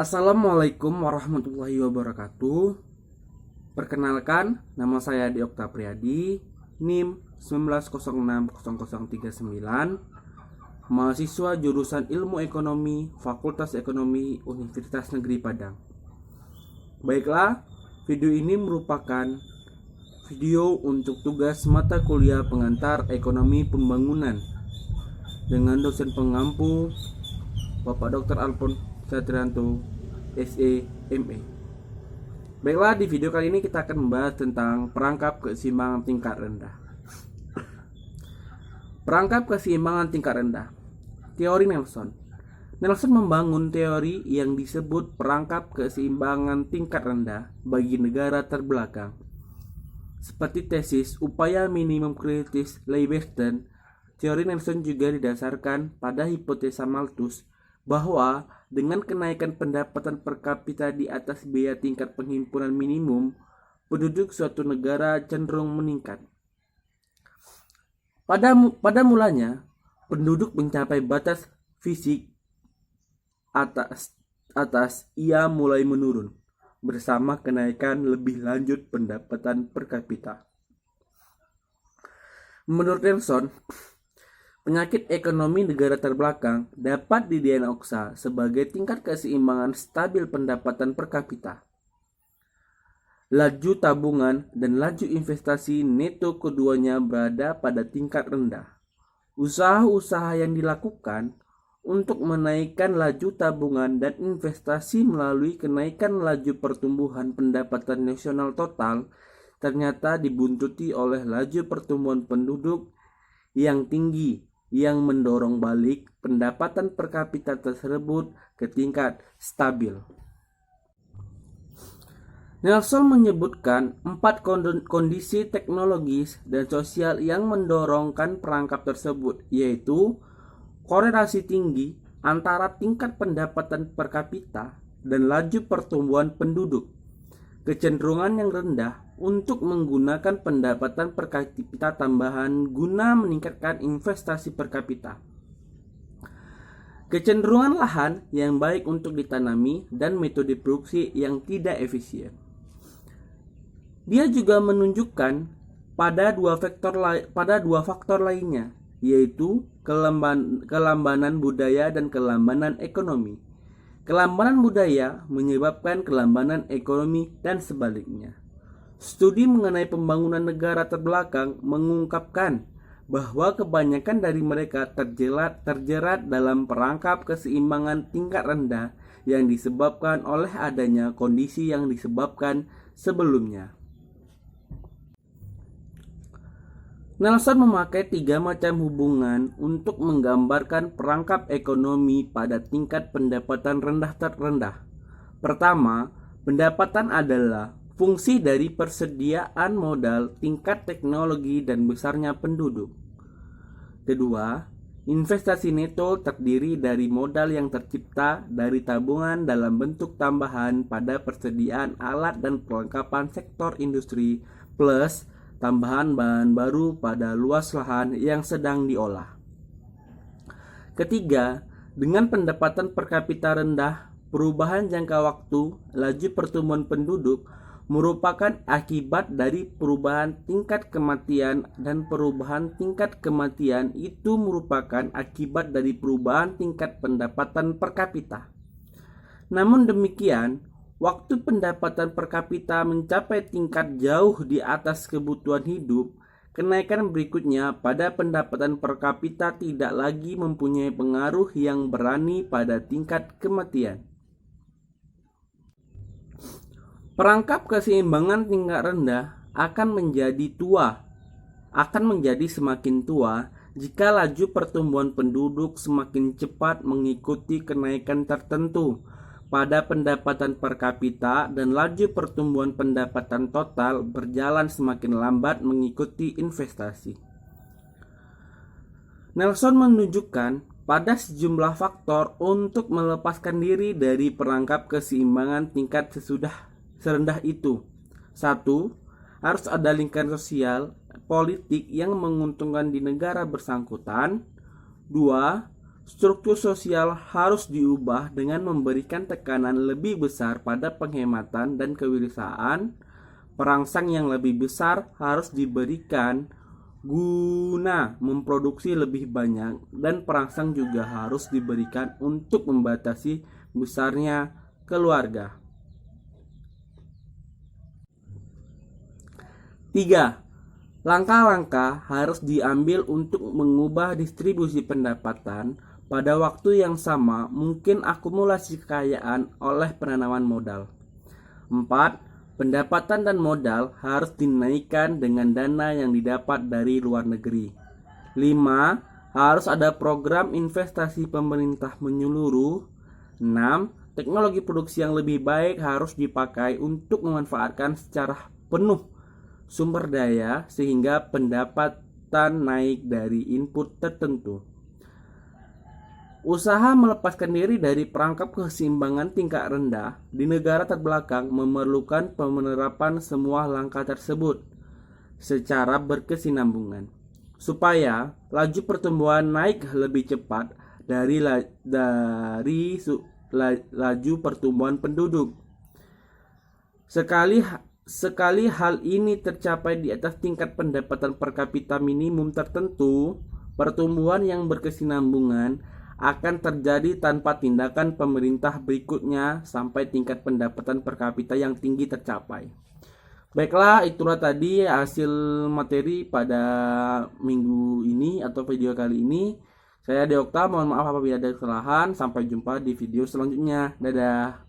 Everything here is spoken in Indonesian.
Assalamualaikum warahmatullahi wabarakatuh. Perkenalkan, nama saya Adi Okta Priadi, NIM 19060039, mahasiswa jurusan Ilmu Ekonomi, Fakultas Ekonomi, Universitas Negeri Padang. Baiklah, video ini merupakan video untuk tugas mata kuliah pengantar Ekonomi Pembangunan dengan dosen pengampu Bapak Dr. Alfon Satrianto, SEME. Baiklah, di video kali ini kita akan membahas tentang perangkap keseimbangan tingkat rendah. Perangkap keseimbangan tingkat rendah. Teori Nelson. Nelson membangun teori yang disebut perangkap keseimbangan tingkat rendah bagi negara terbelakang. Seperti tesis upaya minimum kritis Leibeston, teori Nelson juga didasarkan pada hipotesa Malthus bahwa dengan kenaikan pendapatan per kapita di atas biaya tingkat penghimpunan minimum, penduduk suatu negara cenderung meningkat. Pada mulanya, penduduk mencapai batas fisik atas ia mulai menurun bersama kenaikan lebih lanjut pendapatan per kapita. Menurut Nelson, penyakit ekonomi negara terbelakang dapat didiagnosa sebagai tingkat keseimbangan stabil pendapatan per kapita. Laju tabungan dan laju investasi neto keduanya berada pada tingkat rendah. Usaha-usaha yang dilakukan untuk menaikkan laju tabungan dan investasi melalui kenaikan laju pertumbuhan pendapatan nasional total ternyata dibuntuti oleh laju pertumbuhan penduduk yang tinggi yang mendorong balik pendapatan per kapita tersebut ke tingkat stabil. Nelson menyebutkan 4 kondisi teknologis dan sosial yang mendorongkan perangkap tersebut, yaitu korelasi tinggi antara tingkat pendapatan per kapita dan laju pertumbuhan penduduk, kecenderungan yang rendah untuk menggunakan pendapatan per kapita tambahan guna meningkatkan investasi per kapita, kecenderungan lahan yang baik untuk ditanami, dan metode produksi yang tidak efisien. Dia juga menunjukkan pada dua faktor lainnya, yaitu kelambanan budaya dan kelambanan ekonomi. Kelambanan budaya menyebabkan kelambanan ekonomi dan sebaliknya. Studi mengenai pembangunan negara terbelakang mengungkapkan bahwa kebanyakan dari mereka terjerat dalam perangkap keseimbangan tingkat rendah yang disebabkan oleh adanya kondisi yang disebabkan sebelumnya. Nelson memakai 3 macam hubungan untuk menggambarkan perangkap ekonomi pada tingkat pendapatan rendah terendah. Pertama, pendapatan adalah fungsi dari persediaan modal, tingkat teknologi, dan besarnya penduduk. Kedua, investasi neto terdiri dari modal yang tercipta dari tabungan dalam bentuk tambahan pada persediaan alat dan perlengkapan sektor industri plus tambahan bahan baru pada luas lahan yang sedang diolah. Ketiga, dengan pendapatan per kapita rendah, perubahan jangka waktu, laju pertumbuhan penduduk merupakan akibat dari perubahan tingkat kematian, dan perubahan tingkat kematian itu merupakan akibat dari perubahan tingkat pendapatan per kapita. Namun demikian, waktu pendapatan per kapita mencapai tingkat jauh di atas kebutuhan hidup, kenaikan berikutnya pada pendapatan per kapita tidak lagi mempunyai pengaruh yang berani pada tingkat kematian. Perangkap keseimbangan tingkat rendah akan menjadi semakin tua jika laju pertumbuhan penduduk semakin cepat mengikuti kenaikan tertentu pada pendapatan per kapita dan laju pertumbuhan pendapatan total berjalan semakin lambat mengikuti investasi. Nelson menunjukkan pada sejumlah faktor untuk melepaskan diri dari perangkap keseimbangan tingkat serendah itu. 1. Harus ada lingkaran sosial politik yang menguntungkan di negara bersangkutan. 2. struktur sosial harus diubah dengan memberikan tekanan lebih besar pada penghematan dan kewirausahaan. Perangsang yang lebih besar harus diberikan guna memproduksi lebih banyak, dan perangsang juga harus diberikan untuk membatasi besarnya keluarga. 3. Langkah-langkah harus diambil untuk mengubah distribusi pendapatan. Pada waktu yang sama, mungkin akumulasi kekayaan oleh penanaman modal. 4. Pendapatan dan modal harus dinaikkan dengan dana yang didapat dari luar negeri. 5. Harus ada program investasi pemerintah menyeluruh. 6. Teknologi produksi yang lebih baik harus dipakai untuk memanfaatkan secara penuh sumber daya sehingga pendapatan naik dari input tertentu. Usaha melepaskan diri dari perangkap keseimbangan tingkat rendah di negara terbelakang memerlukan penerapan semua langkah tersebut secara berkesinambungan supaya laju pertumbuhan naik lebih cepat dari laju pertumbuhan penduduk. Sekali hal ini tercapai di atas tingkat pendapatan per kapita minimum tertentu, pertumbuhan yang berkesinambungan akan terjadi tanpa tindakan pemerintah berikutnya sampai tingkat pendapatan per kapita yang tinggi tercapai. Baiklah, itulah tadi hasil materi pada minggu ini atau video kali ini. Saya Deokta, mohon maaf apabila ada kesalahan. Sampai jumpa di video selanjutnya. Dadah.